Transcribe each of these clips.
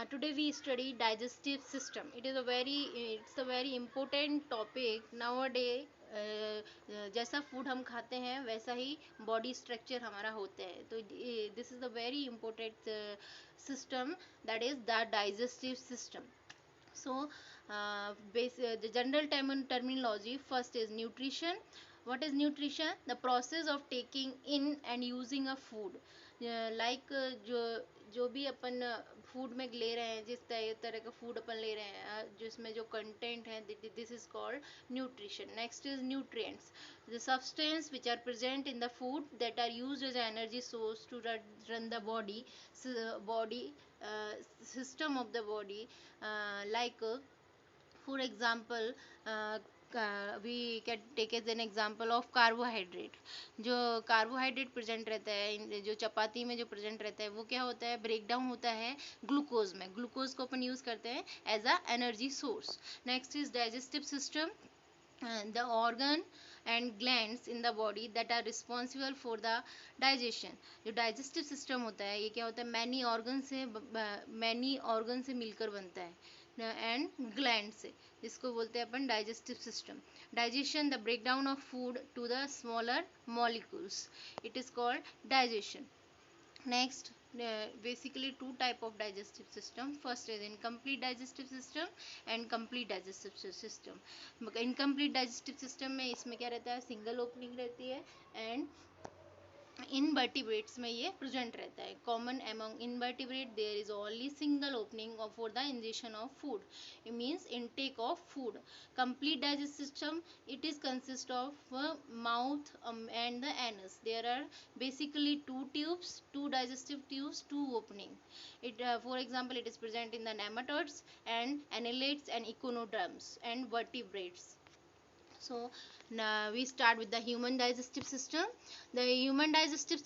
Today we study digestive system. It's a very important topic nowadays. जैसा food हम खाते हैं वैसा ही बॉडी स्ट्रक्चर हमारा होता है, तो this is the very important system, that is the digestive system. So, the general terminology first is nutrition. What is nutrition? The process of taking in and using a food. Like जो भी अपन food में ले रहे हैं, जिस तरह का food अपन ले रहे हैं, जिसमें जो कंटेंट है, this is called nutrition. Next is nutrients, the substance which are present in the food that are used as energy source to run the body system of the body, like for example, we can take as an example of carbohydrate. जो carbohydrate present रहता है, जो चपाती में जो present रहता है, वो क्या होता है, ब्रेक डाउन होता है ग्लूकोज में. ग्लूकोज को अपन यूज करते हैं as a energy source. Next is digestive system, the organ and glands in the body that are responsible for the digestion. जो digestive system होता है, ये क्या होता है, मैनी ऑर्गन से मिलकर बनता है एंड ग्लैंड से, जिसको बोलते हैं अपन digestive system. Digestion, the break down of food to the smaller molecules, it is called digestion. Next, basically two type of digestive system. First is incomplete digestive system and complete digestive system. Incomplete digestive system में इसमें क्या रहता है, single opening रहती है, and invertebrates में ये present रहता है. Common among invertebrate, there is only single opening for the injection of food, it means intake of food. Complete digestive system, it is consist of mouth and the anus. There are basically two digestive tubes, two opening. For example, it is present in the nematodes and annelids and echinoderms and vertebrates. So now we start with the human digestive system. The human digestive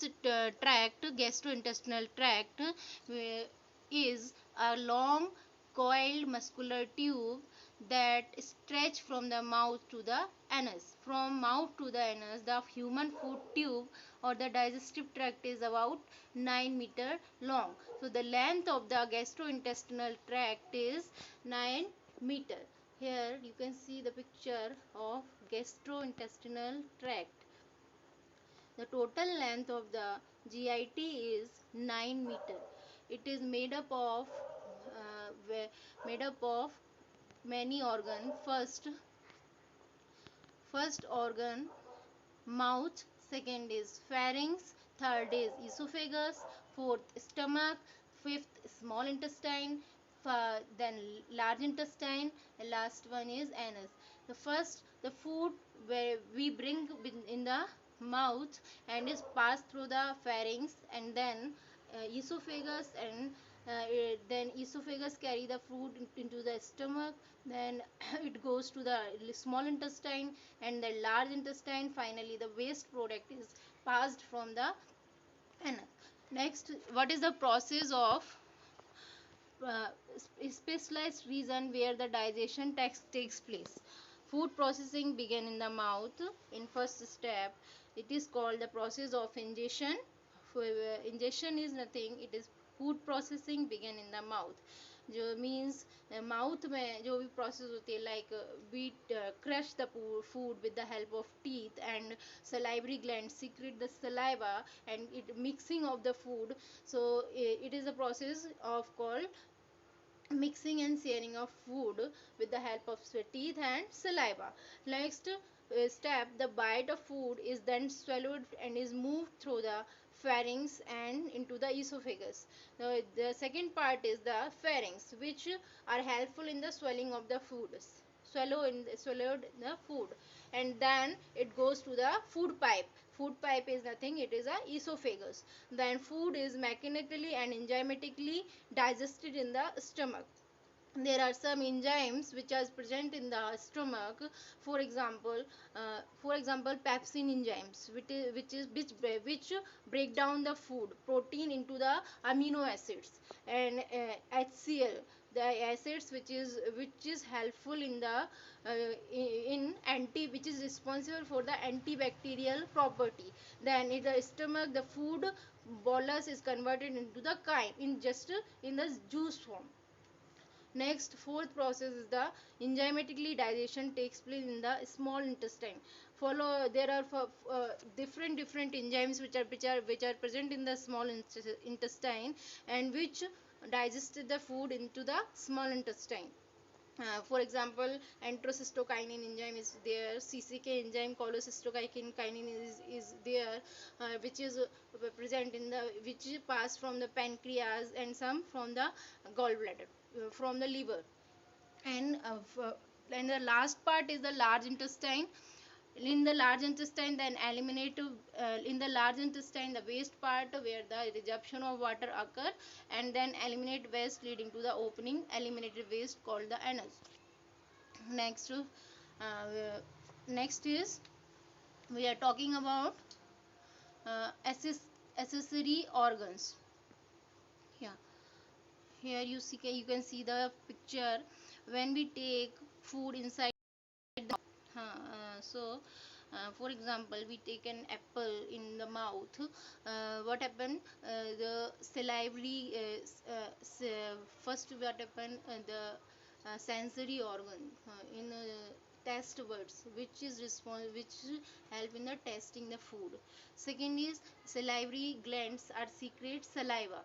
tract, gastrointestinal tract, is a long coiled muscular tube that stretch from the mouth to the anus. From mouth to the anus, the human food tube or the digestive tract is about 9 meter long. So the length of the gastrointestinal tract is 9 meter. Here you can see the picture of gastrointestinal tract. The total length of the GIT is 9 meter. It is made up of many organ. First organ mouth, second is pharynx, third is esophagus, fourth stomach, fifth small intestine, then large intestine, the last one is anus. The food where we bring in the mouth and is passed through the pharynx, and then esophagus, and then esophagus carry the food into the stomach, then it goes to the small intestine and the large intestine. Finally the waste product is passed from the anus. Next, what is the process of specialized region where the digestion takes place? Food processing begin in the mouth. In first step, it is called the process of ingestion. Ingestion is nothing, it is food processing begin in the mouth. जो means mouth में जो भी process होती है, like we crush the food with the help of teeth and salivary gland secrete the saliva and it mixing of the food. So it is a process of called mixing and sharing of food with the help of teeth and saliva. Next step, the bite of food is then swallowed and is moved through the pharynx and into the esophagus. The second part is the pharynx, which are helpful in the swelling of the food. Swallowed the food, and then it goes to the food pipe. Food pipe is nothing, it is a esophagus. Then food is mechanically and enzymatically digested in the stomach. There are some enzymes which are present in the stomach. For example, pepsin enzymes, which break down the food protein into the amino acids, and HCl, the acids which is helpful in the which is responsible for the antibacterial property. Then in the stomach, the food bolus is converted into the chyme in the juice form. Next, fourth process is the enzymatically digestion takes place in the small intestine. Follow there are different enzymes which are present in the small intestine, and which digest the food into the small intestine. For example, enterocystokinin enzyme is there, CCK enzyme, cholecystokinin is there, which is present in the which pass from the pancreas and some from the gallbladder, from the liver, and and the last part is the large intestine. In the large intestine, then eliminate in the large intestine the waste part where the resorption of water occur, and then eliminate waste leading to the opening eliminated waste called the anus. Next, next is we are talking about uh, accessory organs. Yeah, here you can see the picture. When we take food inside the for example, we take an apple in the mouth. What happen? The salivary first what happen? The sensory organ in taste buds, which help in the tasting the food. Second is salivary glands are secrete saliva.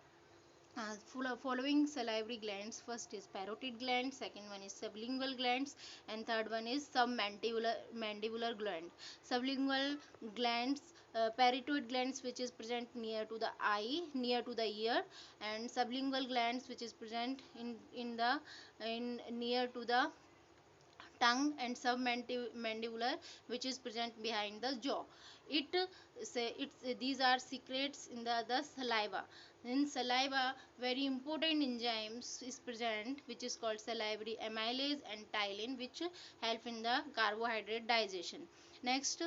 Following salivary glands, first is parotid gland, second one is sublingual glands, and third one is submandibular gland. Sublingual glands, parotid glands, which is present near to the eye, near to the ear, and sublingual glands, which is present in near to the tongue, and submandibular, which is present behind the jaw. It these are secrets in the saliva. In saliva, very important enzymes is present, which is called salivary amylase and ptyalin, which help in the carbohydrate digestion. Next,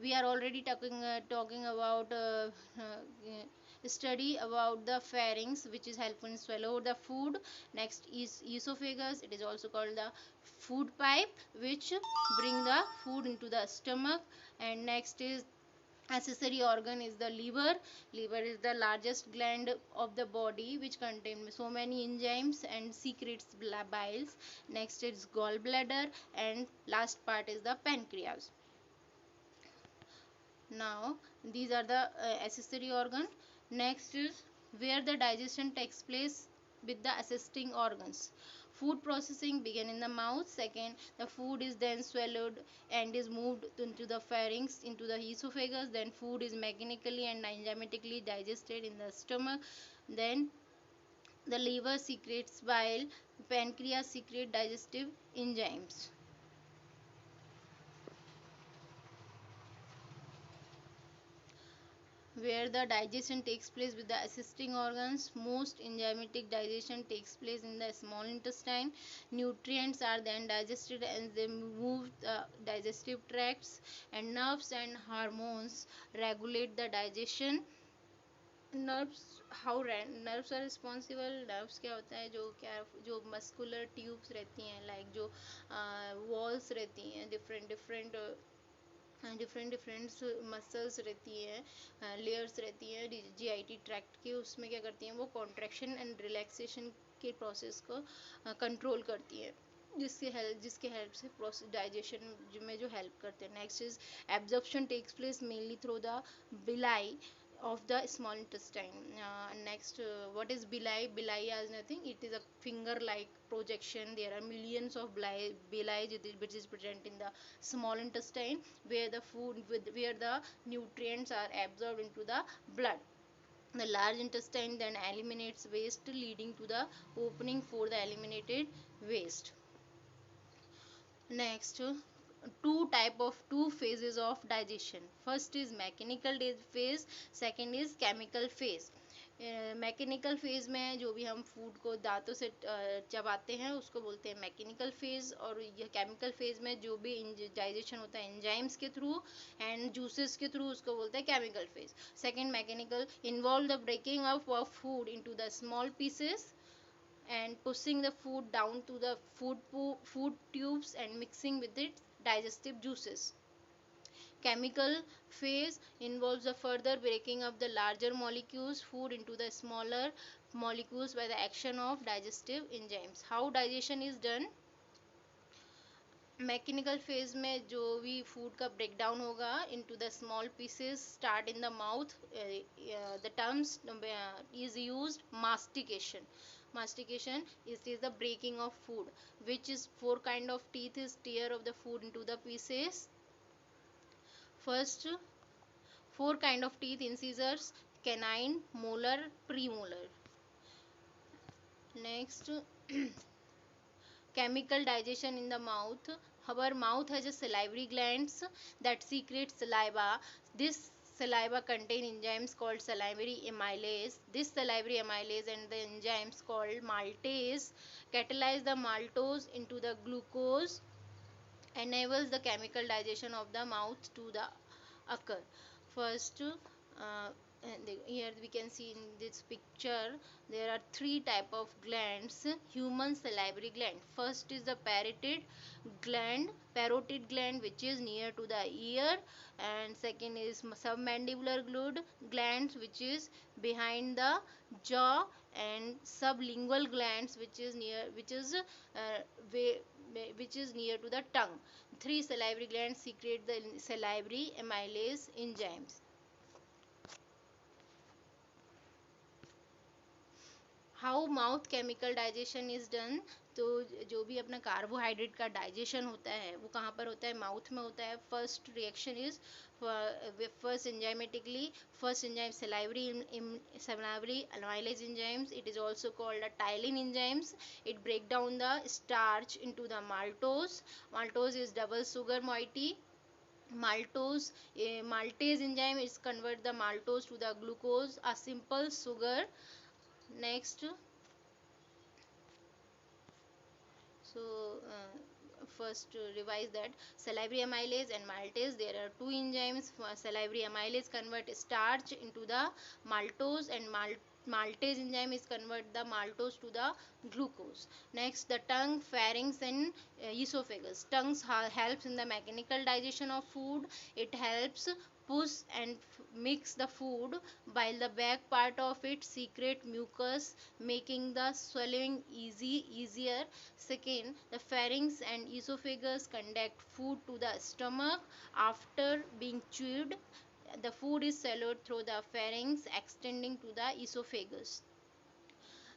we are already talking about study about the pharynx, which is helpful in swallow the food. Next is esophagus, it is also called the food pipe, which bring the food into the stomach. And next is accessory organ is the liver. Liver is the largest gland of the body, which contains so many enzymes and secretes biles. Next is gallbladder, and last part is the pancreas. Now these are the accessory organ. Next is where the digestion takes place with the assisting organs. Food processing begin in the mouth. Second, the food is then swallowed and is moved into the pharynx, into the esophagus. Then food is mechanically and enzymatically digested in the stomach. Then the liver secretes bile, pancreas secrete digestive enzymes. Where the digestion takes place with the assisting organs, most enzymatic digestion takes place in the small intestine. Nutrients are then digested and they move the digestive tracts, and nerves and hormones regulate the digestion. Nerves, nerves are responsible. Nerves क्या होता है, जो muscular tubes रहती हैं, like जो walls रहती हैं, different different muscles रहती हैं, लेयर्स रहती हैं जीआईटी ट्रैक्ट की, उसमें क्या करती हैं, वो कॉन्ट्रैक्शन एंड रिलैक्सेशन के प्रोसेस को कंट्रोल करती हैं, जिसके हेल्प से प्रोसेस डाइजेशन में जो हेल्प करते हैं. Next is absorption takes place mainly through the villi of the small intestine. Next, what is villi? Villi is nothing. It is a finger-like projection. There are millions of villi which is present in the small intestine, where where the nutrients are absorbed into the blood. The large intestine then eliminates waste, leading to the opening for the eliminated waste. Next, two phases of digestion. First is mechanical phase, second is chemical phase. Mechanical phase में जो भी हम food को दांतों से चबाते हैं उसको बोलते हैं मैकेनिकल फेज, और यह केमिकल फेज में जो भी डाइजेशन होता है एंजाइम्स के थ्रू एंड जूसेस के थ्रू उसको बोलते हैं chemical phase. Second mechanical involve the breaking up of food into the small pieces and pushing the food down to the food tubes and mixing with its digestive juices. Chemical phase involves the further breaking of the larger molecules food into the smaller molecules by the action of digestive enzymes. How digestion is done? Mechanical phase में जो भी food का break down होगा into the small pieces start in the mouth, the terms is used mastication. Mastication is the breaking of food, which is four kind of teeth is tear of the food into the pieces. First, four kind of teeth: incisors, canine, molar, premolar. Next, chemical digestion in the mouth. Our mouth has a salivary glands that secrete saliva. This saliva contain enzymes called salivary amylase. This salivary amylase and the enzymes called maltase catalyze the maltose into the glucose, enables the chemical digestion of the mouth to the occur. First, and here we can see in this picture there are three type of glands. Human salivary gland. First is the parotid gland, which is near to the ear, and second is submandibular glands, which is behind the jaw, and sublingual glands, which is near to the tongue. Three salivary glands secrete the salivary amylase enzymes. How mouth chemical digestion is done. तो जो भी अपना carbohydrate का digestion होता है वो कहाँ पर होता है? माउथ में होता है. First reaction is first enzymatically. First enzyme salivary amylase enzymes. It is also called a ptyalin enzymes. It break down the starch into the maltose. Maltose is double sugar moiety. Maltase enzyme is convert the maltose to the glucose, a simple sugar. Next, so first revise that salivary amylase and maltase, there are two enzymes. Salivary amylase convert starch into the maltose, and maltase enzyme is convert the maltose to the glucose. Next, the tongue, pharynx and esophagus. Tongues helps in the mechanical digestion of food. It helps push and mix the food, while the back part of it secrete mucus, making the swallowing easier. Second, the pharynx and esophagus conduct food to the stomach. After being chewed, the food is swallowed through the pharynx, extending to the esophagus.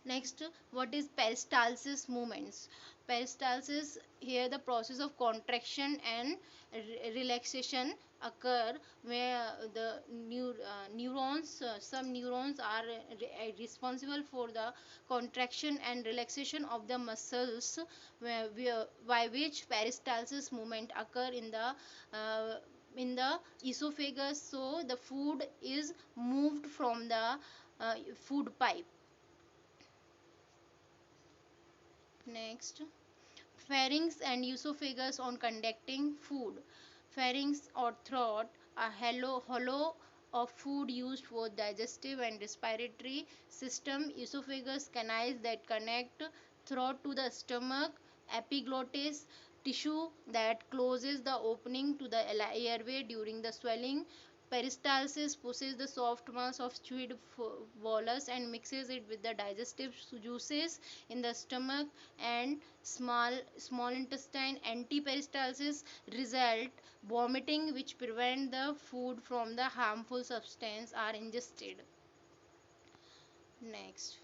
Next, what is peristalsis movements? Peristalsis, here the process of contraction and relaxation occur, where the neurons, some neurons are responsible for the contraction and relaxation of the muscles, by which peristalsis movement occur in the esophagus. So the food is moved from the food pipe. Next, pharynx and esophagus on conducting food. Pharynx or throat, a hollow of food used for digestive and respiratory system. Esophagus, canals that connect throat to the stomach. Epiglottis, tissue that closes the opening to the airway during the swelling. Peristalsis pushes the soft mass of chewed bolus and mixes it with the digestive juices in the stomach and small intestine. Antiperistalsis result vomiting, which prevent the food from the harmful substance are ingested. Next,